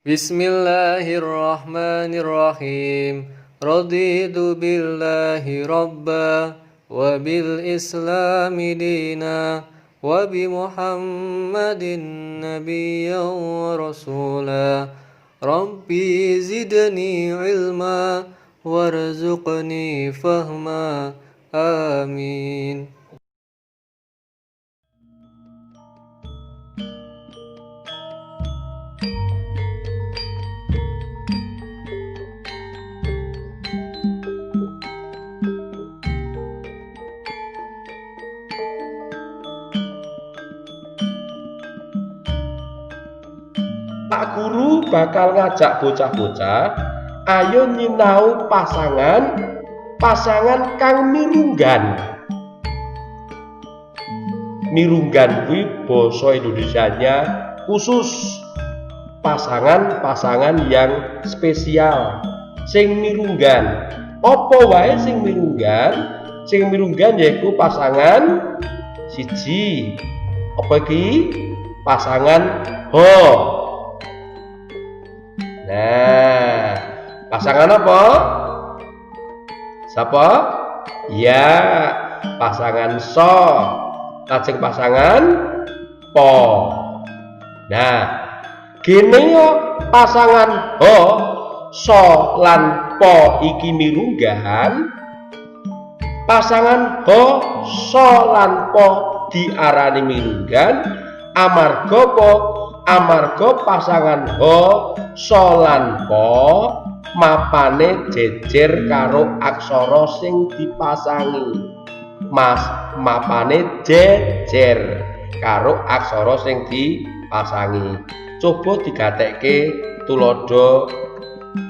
Bismillahirrahmanirrahim. Raditu billahi rabba wa bil islami dina wa bi Muhammadin nabiyyan wa rasula. Rabbi zidni ilma warzuqni fahma. Amin. Pak guru bakal ngajak bocah-bocah ayo nyinau pasangan kang mirunggan. Mirunggan kuwi basa Indonesianya khusus pasangan yang spesial sing mirunggan. Apa wae sing mirunggan? Sing mirunggan yaiku pasangan siji. Apa iki? Pasangan ho. Nah, pasangan apa? Siapa? Ya, pasangan so. Lajeng pasangan po. Nah, gini yo pasangan ho, so lan po iki mirunggan. Pasangan ho, so lan po diarani mirunggan amarga po. Amarga pasangan ho solan po mapane jejer karo aksara sing dipasangi. Mapane jejer karo aksara sing dipasangi. Coba digatekke tulodo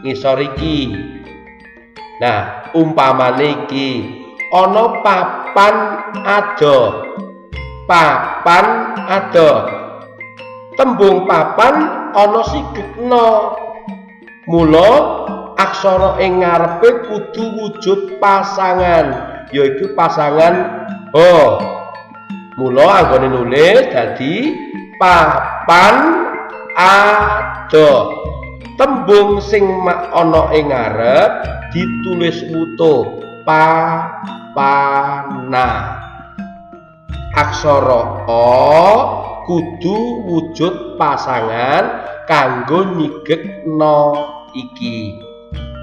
ngisor iki. Nah, umpamane iki ana papan ado. Papan ado. Tembung papan ana sigekna. Mula aksara ing ngarepe kudu wujud pasangan, yaiku pasangan ho. Mula anggone nulis dadi papan ado. Tembung sing ana ing ngarep ditulis utuh papana. Aksara o kudu wujud pasangan kanggo nyigekno iki.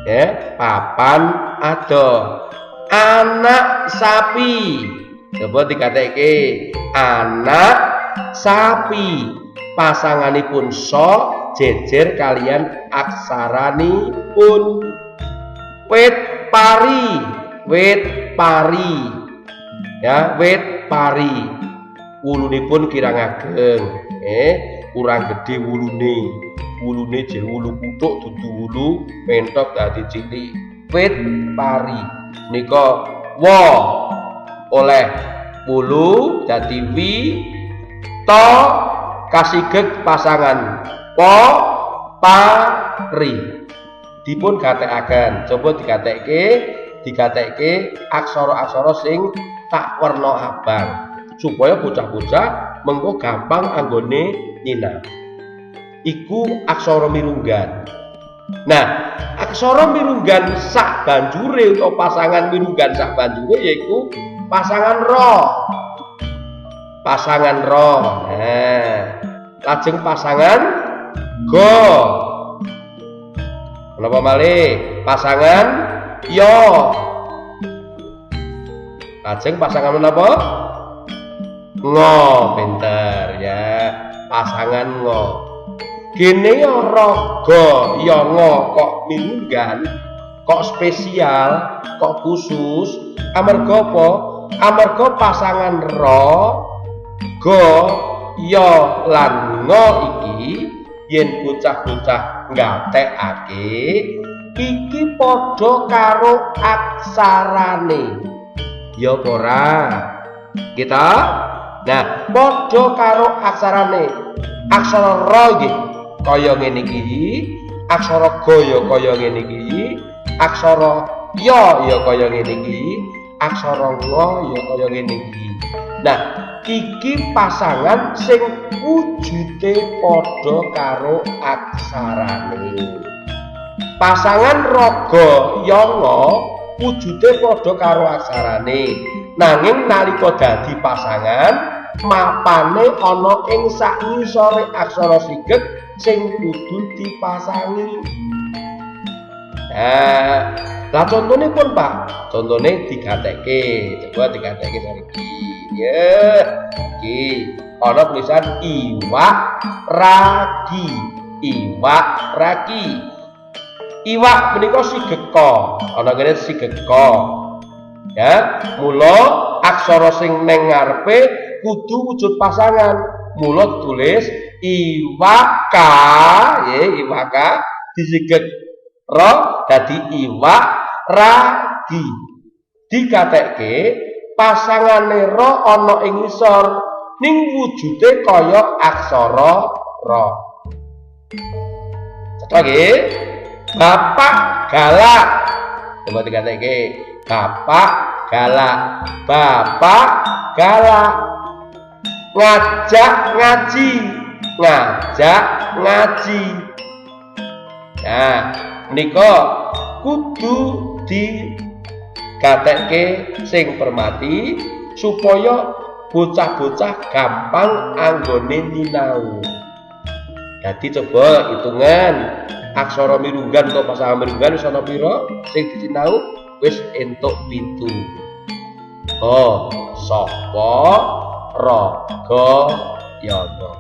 Ya, papan ado. Anak sapi. Coba dikatekke anak sapi. Pasanganipun so jejer kalian aksaranipun. Wit pari. Wit pari. Ya, wit pari. Wulunipun kirang ageng, kurang gede wulune jeng wulu kutuk dudu wulu mentok dadi cilik. Wit pari nika wa oleh wulu dadi wi to kasigeg pasangan po pari dipun gatekaken. Coba digatekke aksara-aksara sing tak werna abang supaya bocah-bocah mengko gampang anggone nyinau. Iku aksara mirunggan. Nah, aksara mirunggan sak banjure utawa pasangan mirunggan sak banjure yaiku pasangan ro. Pasangan ro. Nah, lajeng pasangan go. Menapa malih? Pasangan yo. Lajeng pasangan menapa? Ngo, pinter ya. Pasangan ngo. Gene ya raga ya ngo kok mirunggan, kok spesial, kok khusus. Amarga apa? Amarga pasangan ro, go, ya lan ngo iki yen bocah-bocah ngatekake iki padha karo aksarane. Ya ora? Kita nah, padha karo aksarane. Aksara ra nggih kaya ngene iki, aksara ga ya kaya ngene iki, aksara ya kaya ngene iki, aksara nga ya kaya ngene iki. Nah, iki pasangan sing wujude padha karo aksarane. Pasangan raga yanga wujude padha karo aksarane, nanging nalika dadi pasangan mapane ana ing sakngisore aksara sigek sing kudu dipasangi. Nah, lah contone pun Pak, contone digatekke, coba digatekke saiki. Ya, iki ana tulisan iwak ragi, iwak ragi. Iwak menika sigeka, ana kene sigeka. Ya, mula aksara sing ning ngarepe kudu wujud pasangan. Mula tulis iwaka, ya iwaka disigek ro dadi iwak ragi. Dikatekke pasangane ro ana ing ngisor ning wujude kaya aksara ra. Lagi bapak galak. Coba dikatekke bapak galak, bapak galak. Ngajak ngaji, ngajak ngaji. Nah, menika kudu digatekke sing permati supaya bocah-bocah gampang anggone nyinau. Jadi coba hitungan aksara mirunggan atau pasangan mirunggan wis ana pira sing disinau? Wis entuk 7. Oh, sapa raga yana.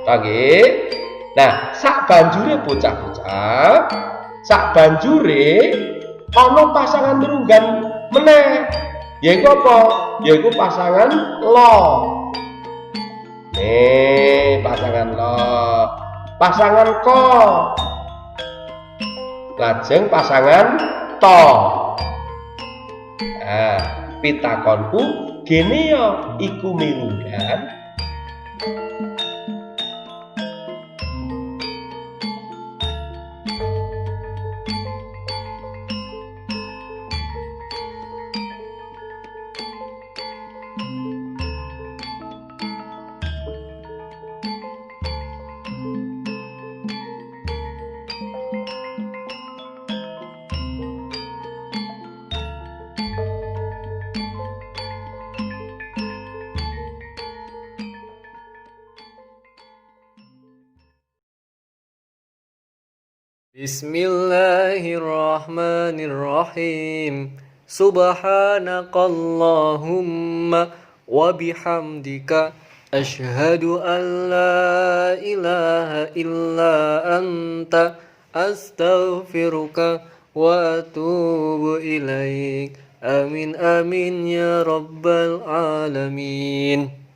Nggih. Nah, sak banjure bocah-bocah, sak banjure ana pasangan mirunggan meneh. Yaiku apa? Yaiku pasangan lo. Pasangan lo. Pasangan ko. Lajeng pasangan to. Nah, pitakonku gene ya iku mirunggan. Bismillahirrahmanirrahim. Subhanakallahumma wa bihamdika asyhadu an la ilaha illa anta astaghfiruka wa atubu ilaik. Amin amin ya rabbal alamin.